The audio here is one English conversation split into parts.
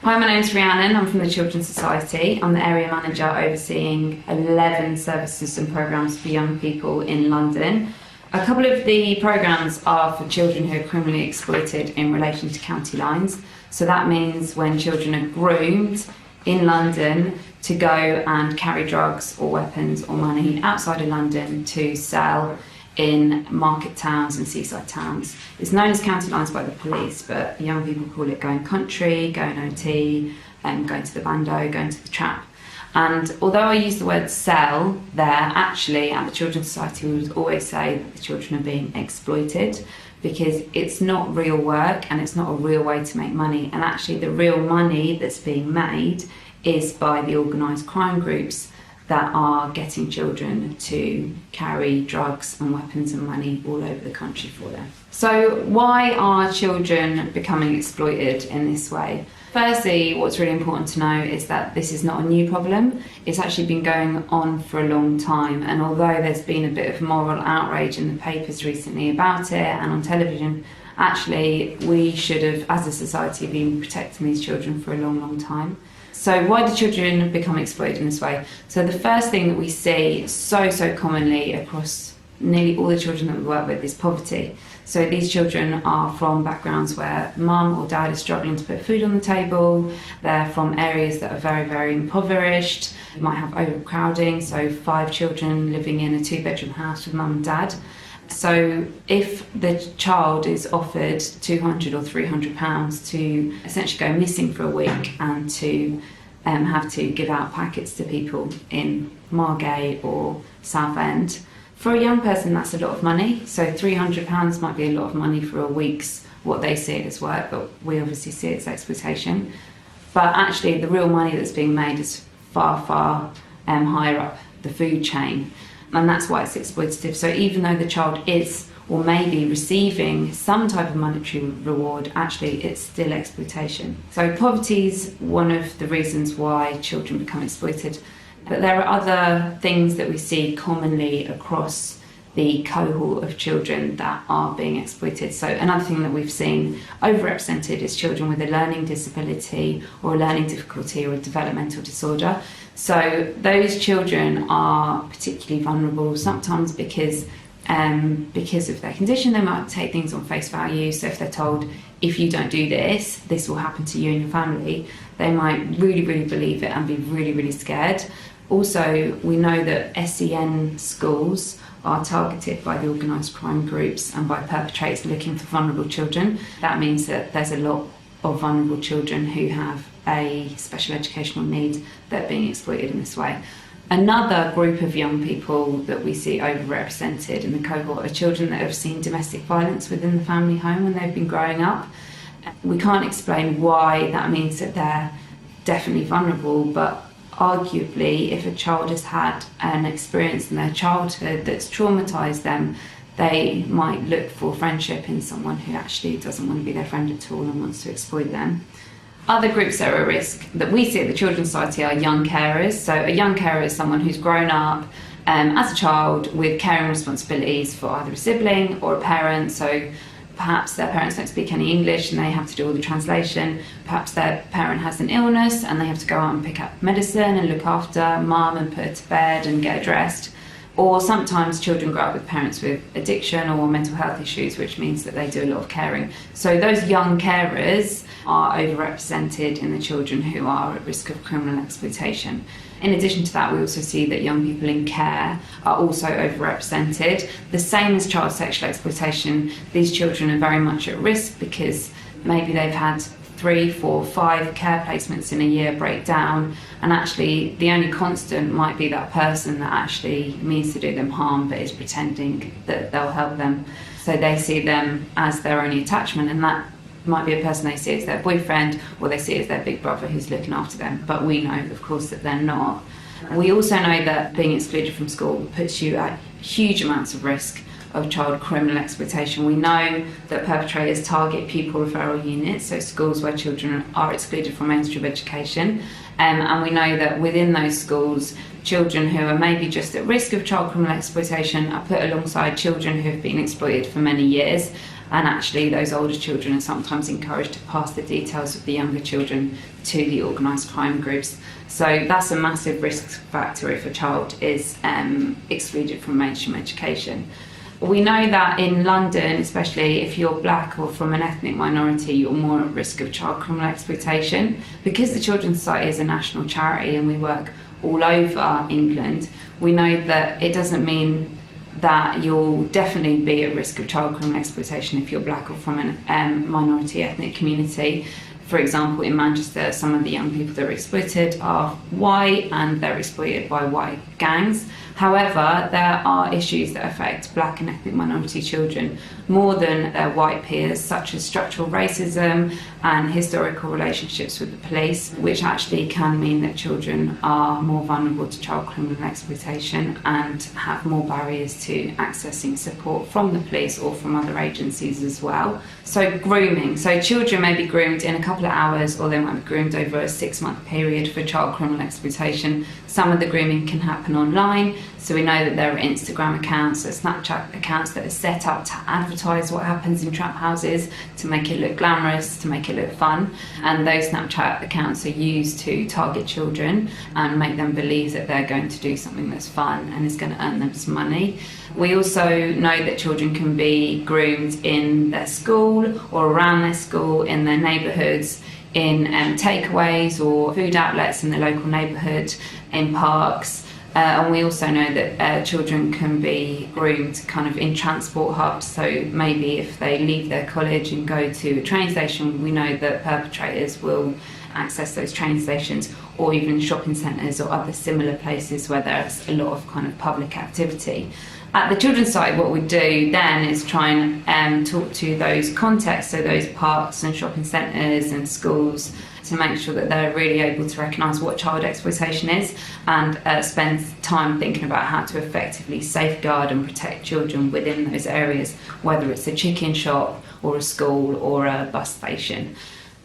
Hi, my name's Rhiannon. I'm from the Children's Society. I'm the area manager overseeing 11 services and programmes for young people in London. A couple of the programmes are for children who are criminally exploited in relation to county lines. So that means when children are groomed in London to go and carry drugs or weapons or money outside of London to sell in market towns and seaside towns. It's known as county lines by the police, but young people call it going country, going OT, going to the bando, going to the trap. And although I use the word sell there, actually at the Children's Society we would always say that the children are being exploited, because it's not real work and it's not a real way to make money. And actually the real money that's being made is by the organised crime groups that are getting children to carry drugs and weapons and money all over the country for them. So why are children becoming exploited in this way? Firstly, what's really important to know is that this is not a new problem. It's actually been going on for a long time, and although there's been a bit of moral outrage in the papers recently about it and on television, actually we should have, as a society, been protecting these children for a long, long time. So why do children become exploited in this way? So the first thing that we see so commonly across nearly all the children that we work with is poverty. So these children are from backgrounds where mum or dad is struggling to put food on the table. They're from areas that are very, very impoverished. They might have overcrowding, so 5 children living in a 2-bedroom house with mum and dad. So if the child is offered £200 or £300 to essentially go missing for a week and to have to give out packets to people in Margate or Southend, for a young person that's a lot of money. So £300 might be a lot of money for a week's what they see it as work, but we obviously see it as exploitation. But actually the real money that's being made is far higher up the food chain. And that's why it's exploitative. So even though the child is or may be receiving some type of monetary reward, actually it's still exploitation. So poverty is one of the reasons why children become exploited. But there are other things that we see commonly across the cohort of children that are being exploited. So another thing that we've seen overrepresented is children with a learning disability or a learning difficulty or a developmental disorder. So those children are particularly vulnerable, sometimes because of their condition. They might take things on face value. So if they're told, if you don't do this, this will happen to you and your family, they might really believe it and be really scared. Also, we know that SEN schools are targeted by the organised crime groups and by perpetrators looking for vulnerable children. That means that there's a lot of vulnerable children who have a special educational need that are being exploited in this way. Another group of young people that we see overrepresented in the cohort are children that have seen domestic violence within the family home when they've been growing up. We can't explain why that means that they're definitely vulnerable, but arguably if a child has had an experience in their childhood that's traumatised them, they might look for friendship in someone who actually doesn't want to be their friend at all and wants to exploit them. Other groups that are at risk that we see at the Children's Society are young carers. So a young carer is someone who's grown up as a child with caring responsibilities for either a sibling or a parent. So perhaps their parents don't speak any English and they have to do all the translation. Perhaps their parent has an illness and they have to go out and pick up medicine and look after mum and put her to bed and get her dressed. Or sometimes children grow up with parents with addiction or mental health issues, which means that they do a lot of caring. So those young carers are overrepresented in the children who are at risk of criminal exploitation. In addition to that, we also see that young people in care are also overrepresented. The same as child sexual exploitation, these children are very much at risk because maybe they've had 3, 4, 5 care placements in a year break down, and actually the only constant might be that person that actually means to do them harm but is pretending that they'll help them. So they see them as their only attachment, and that might be a person they see as their boyfriend or they see as their big brother who's looking after them, but we know of course that they're not. We also know that being excluded from school puts you at huge amounts of risk of child criminal exploitation. We know that perpetrators target pupil referral units, so schools where children are excluded from mainstream education, and we know that within those schools, children who are maybe just at risk of child criminal exploitation are put alongside children who have been exploited for many years. and actually those older children are sometimes encouraged to pass the details of the younger children to the organised crime groups. So that's a massive risk factor if a child is excluded from mainstream education. We know that in London, especially if you're black or from an ethnic minority, you're more at risk of child criminal exploitation. Because the Children's Society is a national charity and we work all over England, we know that it doesn't mean that you'll definitely be at risk of child criminal exploitation if you're black or from a minority ethnic community. For example, in Manchester, some of the young people that are exploited are white and they're exploited by white gangs. However, there are issues that affect black and ethnic minority children more than their white peers, such as structural racism and historical relationships with the police, which actually can mean that children are more vulnerable to child criminal exploitation and have more barriers to accessing support from the police or from other agencies as well. So grooming. So children may be groomed in a couple of hours, or they might be groomed over a 6-month period for child criminal exploitation. Some of the grooming can happen online. So we know that there are Instagram accounts or Snapchat accounts that are set up to advertise what happens in trap houses, to make it look glamorous, to make it look fun. And those Snapchat accounts are used to target children and make them believe that they're going to do something that's fun and is going to earn them some money. We also know that children can be groomed in their school or around their school, in their neighbourhoods, in takeaways or food outlets in the local neighbourhood, in parks. And we also know that children can be groomed kind of in transport hubs. So maybe if they leave their college and go to a train station, we know that perpetrators will access those train stations, or even shopping centres or other similar places where there's a lot of kind of public activity. At the Children's Society, what we do then is try and talk to those contexts, so those parks and shopping centres and schools, to make sure that they're really able to recognise what child exploitation is and spend time thinking about how to effectively safeguard and protect children within those areas, whether it's a chicken shop or a school or a bus station.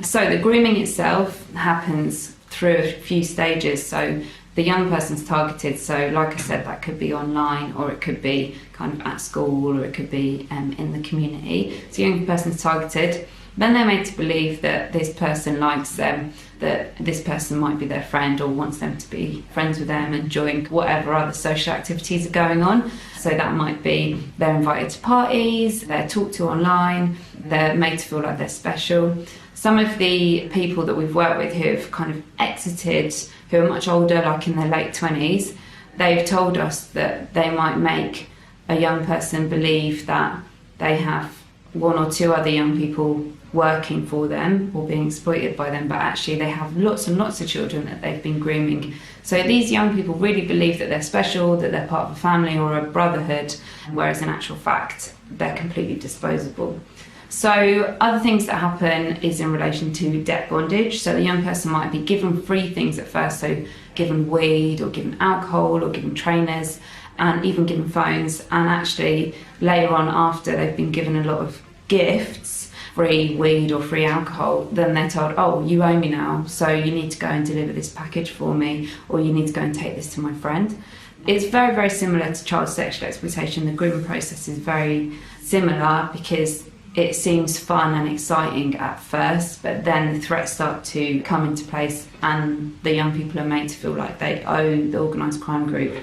So the grooming itself happens through a few stages. So the young person's targeted, so like I said, that could be online, or it could be kind of at school, or it could be in the community. So the young person's targeted. Then they're made to believe that this person likes them, that this person might be their friend or wants them to be friends with them and join whatever other social activities are going on. So that might be they're invited to parties, they're talked to online, they're made to feel like they're special. Some of the people that we've worked with who have kind of exited, who are much older, like in their late 20s, they've told us that they might make a young person believe that they have one or two other young people working for them or being exploited by them, but actually they have lots and lots of children that they've been grooming. So these young people really believe that they're special, that they're part of a family or a brotherhood, whereas in actual fact they're completely disposable. So other things that happen is in relation to debt bondage. So the young person might be given free things at first, so given weed or given alcohol or given trainers and even given phones, and actually later on, after they've been given a lot of gifts, free weed or free alcohol, then they're told, oh, you owe me now, so you need to go and deliver this package for me, or you need to go and take this to my friend. It's very, very similar to child sexual exploitation. The grooming process is very similar because it seems fun and exciting at first, but then the threats start to come into place and the young people are made to feel like they owe the organised crime group.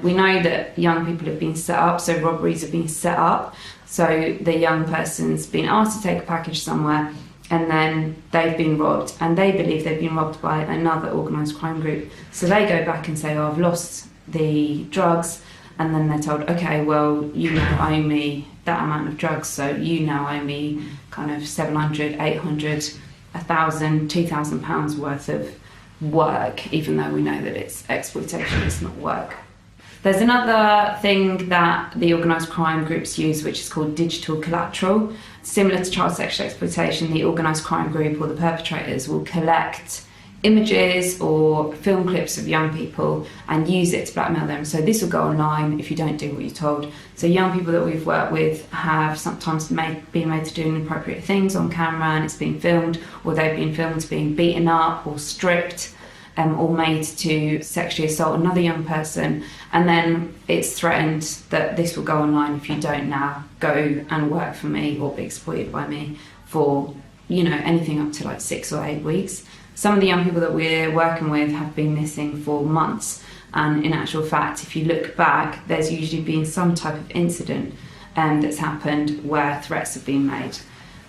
We know that young people have been set up, so robberies have been set up. So the young person's been asked to take a package somewhere and then they've been robbed, and they believe they've been robbed by another organised crime group. So they go back and say, oh, I've lost the drugs, and then they're told, okay, well, you now owe me that amount of drugs, so you now owe me kind of 700, 800, 1,000, 2,000 pounds worth of work, even though we know that it's exploitation, it's not work. There's another thing that the organised crime groups use, which is called digital collateral. Similar to child sexual exploitation, the organised crime group or the perpetrators will collect images or film clips of young people and use it to blackmail them. So this will go online if you don't do what you're told. So young people that we've worked with have sometimes been made to do inappropriate things on camera and it's been filmed, or they've been filmed being beaten up or stripped. or made to sexually assault another young person, and then it's threatened that this will go online if you don't now go and work for me or be exploited by me for, anything up to like 6 or 8 weeks. Some of the young people that we're working with have been missing for months, and in actual fact, if you look back, there's usually been some type of incident that's happened where threats have been made.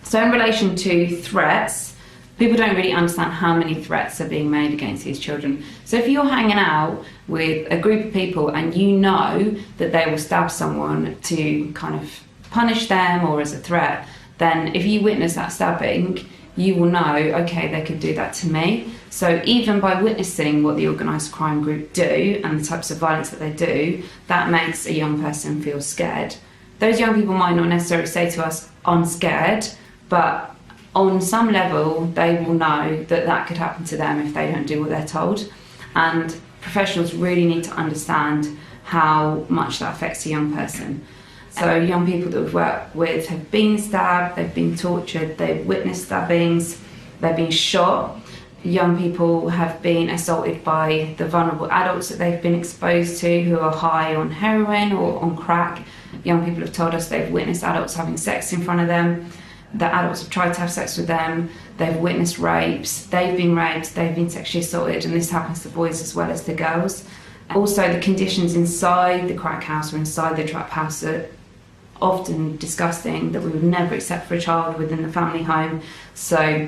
So in relation to threats, people don't really understand how many threats are being made against these children. So if you're hanging out with a group of people and you know that they will stab someone to kind of punish them or as a threat, then if you witness that stabbing, you will know, okay, they could do that to me. So even by witnessing what the organised crime group do and the types of violence that they do, that makes a young person feel scared. Those young people might not necessarily say to us, I'm scared, but on some level, they will know that that could happen to them if they don't do what they're told. And professionals really need to understand how much that affects a young person. So young people that we've worked with have been stabbed, they've been tortured, they've witnessed stabbings, they've been shot. Young people have been assaulted by the vulnerable adults that they've been exposed to who are high on heroin or on crack. Young people have told us they've witnessed adults having sex in front of them, that adults have tried to have sex with them, they've witnessed rapes, they've been raped, they've been sexually assaulted, and this happens to boys as well as to girls. Also, the conditions inside the crack house or inside the trap house are often disgusting, that we would never accept for a child within the family home. So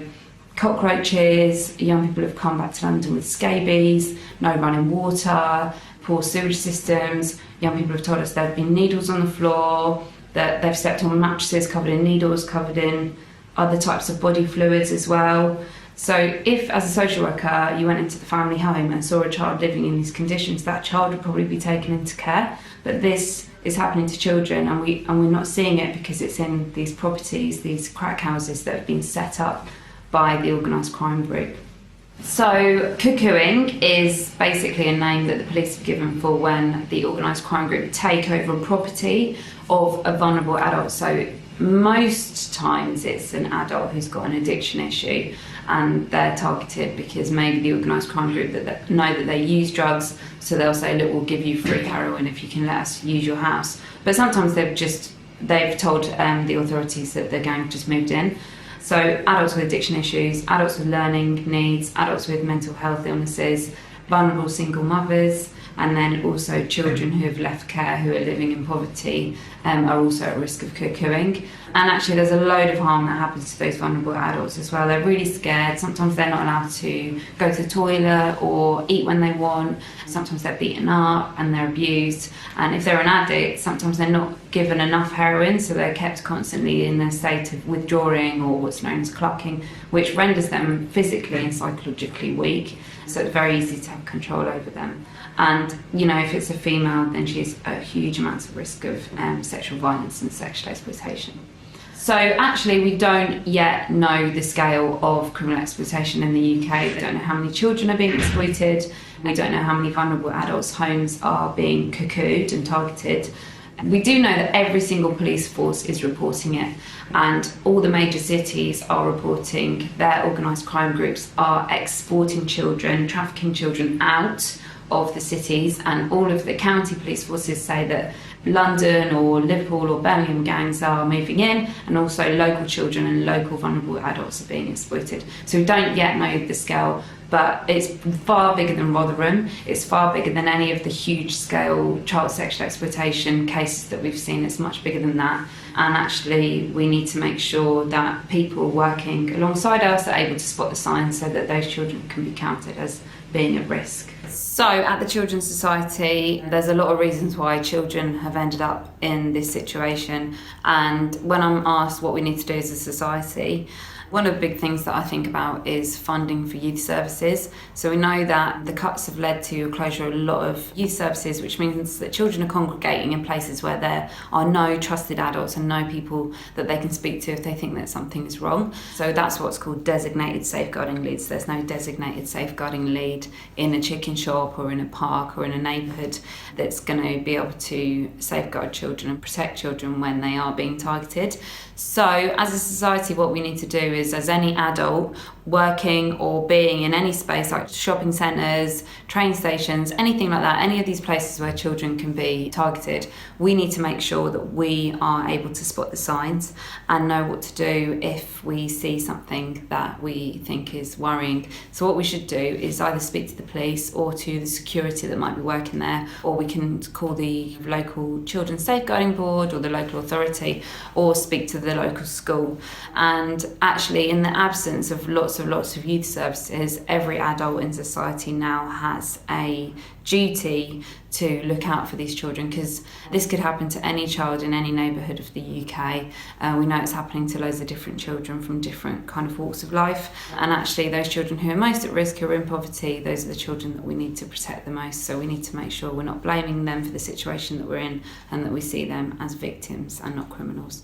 cockroaches, young people have come back to London with scabies, no running water, poor sewage systems. Young people have told us there have been needles on the floor, that they've slept on mattresses covered in needles, covered in other types of body fluids as well. So if, as a social worker, you went into the family home and saw a child living in these conditions, that child would probably be taken into care. But this is happening to children, and we're not seeing it because it's in these properties, these crack houses that have been set up by the organised crime group. So cocooning is basically a name that the police have given for when the organised crime group take over a property of a vulnerable adult. So most times it's an adult who's got an addiction issue, and they're targeted because maybe the organised crime group that know that they use drugs, so they'll say, look, we'll give you free heroin if you can let us use your house. But sometimes they've told the authorities that the gang have just moved in. So adults with addiction issues, adults with learning needs, adults with mental health illnesses, vulnerable single mothers, and then also children who have left care, who are living in poverty, are also at risk of cocooning. And actually there's a load of harm that happens to those vulnerable adults as well. They're really scared. Sometimes they're not allowed to go to the toilet or eat when they want. Sometimes they're beaten up and they're abused. And if they're an addict, sometimes they're not given enough heroin, so they're kept constantly in a state of withdrawing or what's known as clucking, which renders them physically and psychologically weak. So it's very easy to have control over them. And, if it's a female, then she's at huge amounts of risk of sexual violence and sexual exploitation. So actually, we don't yet know the scale of criminal exploitation in the UK. We don't know how many children are being exploited. We don't know how many vulnerable adults' homes are being cocooned and targeted. We do know that every single police force is reporting it, and all the major cities are reporting their organised crime groups are exporting children, trafficking children out of the cities, and all of the county police forces say that London or Liverpool or Birmingham gangs are moving in, and also local children and local vulnerable adults are being exploited. So we don't yet know the scale, but it's far bigger than Rotherham. It's far bigger than any of the huge scale child sexual exploitation cases that we've seen. It's much bigger than that. And actually we need to make sure that people working alongside us are able to spot the signs so that those children can be counted as being at risk. So at the Children's Society, there's a lot of reasons why children have ended up in this situation. And when I'm asked what we need to do as a society, one of the big things that I think about is funding for youth services. So we know that the cuts have led to a closure of a lot of youth services, which means that children are congregating in places where there are no trusted adults and no people that they can speak to if they think that something is wrong. So that's what's called designated safeguarding leads. There's no designated safeguarding lead in a chicken shop or in a park or in a neighbourhood that's going to be able to safeguard children and protect children when they are being targeted. So as a society, what we need to do is, as any adult, working or being in any space like shopping centres, train stations, anything like that, any of these places where children can be targeted, we need to make sure that we are able to spot the signs and know what to do if we see something that we think is worrying. So what we should do is either speak to the police or to the security that might be working there, or we can call the local children's safeguarding board or the local authority, or speak to the local school. And actually, in the absence of lots of youth services, every adult in society now has a duty to look out for these children, because this could happen to any child in any neighbourhood of the UK. We know it's happening to loads of different children from different kind of walks of life, and actually those children who are most at risk, who are in poverty, those are the children that we need to protect the most. So we need to make sure we're not blaming them for the situation that we're in, and that we see them as victims and not criminals.